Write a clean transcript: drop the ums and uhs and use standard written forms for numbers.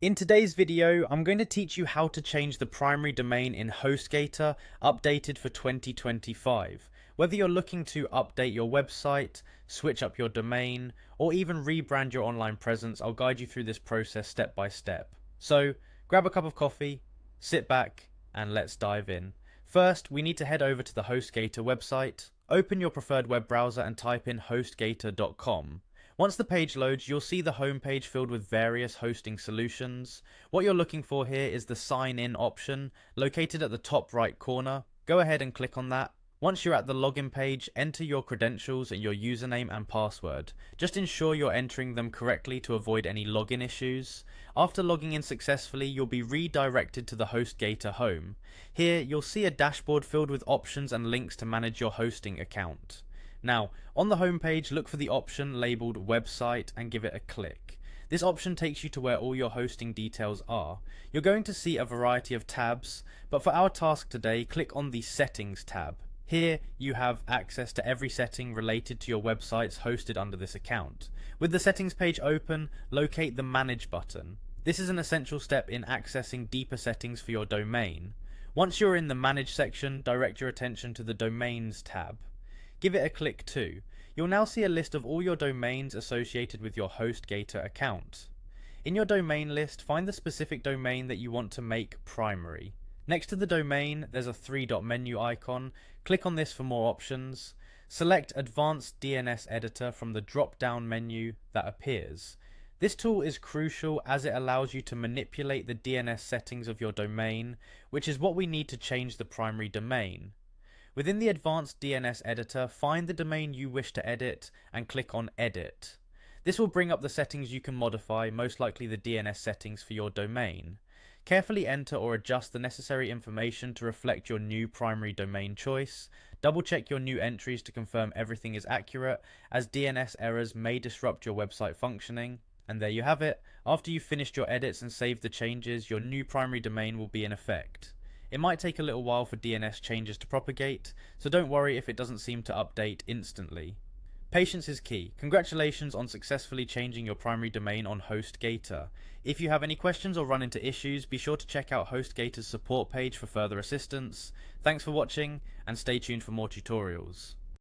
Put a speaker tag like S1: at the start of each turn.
S1: In today's video, I'm going to teach you how to change the primary domain in Hostgator, updated for 2025. Whether you're looking to update your website, switch up your domain, or even rebrand your online presence, I'll guide you through this process step by step. So, grab a cup of coffee, sit back, and let's dive in. First, we need to head over to the Hostgator website. Open your preferred web browser and type in hostgator.com. Once the page loads, you'll see the home page filled with various hosting solutions. What you're looking for here is the sign in option located at the top right corner. Go ahead and click on that. Once you're at the login page, enter your credentials and your username and password. Just ensure you're entering them correctly to avoid any login issues. After logging in successfully, you'll be redirected to the Hostgator home. Here, you'll see a dashboard filled with options and links to manage your hosting account. Now, on the home page, look for the option labeled website and give it a click. This option takes you to where all your hosting details are. You're going to see a variety of tabs, but for our task today, click on the settings tab. Here, you have access to every setting related to your websites hosted under this account. With the settings page open, locate the manage button. This is an essential step in accessing deeper settings for your domain. Once you're in the manage section, direct your attention to the domains tab. Give it a click too. You'll now see a list of all your domains associated with your Hostgator account. In your domain list, find the specific domain that you want to make primary. Next to the domain, there's a three-dot menu icon. Click on this for more options. Select Advanced DNS Editor from the drop-down menu that appears. This tool is crucial as it allows you to manipulate the DNS settings of your domain, which is what we need to change the primary domain. Within the Advanced DNS Editor, find the domain you wish to edit and click on Edit. This will bring up the settings you can modify, most likely the DNS settings for your domain. Carefully enter or adjust the necessary information to reflect your new primary domain choice. Double check your new entries to confirm everything is accurate, as DNS errors may disrupt your website functioning. And there you have it. After you've finished your edits and saved the changes, your new primary domain will be in effect. It might take a little while for DNS changes to propagate, so don't worry if it doesn't seem to update instantly. Patience is key. Congratulations on successfully changing your primary domain on Hostgator. If you have any questions or run into issues, be sure to check out Hostgator's support page for further assistance. Thanks for watching, and stay tuned for more tutorials.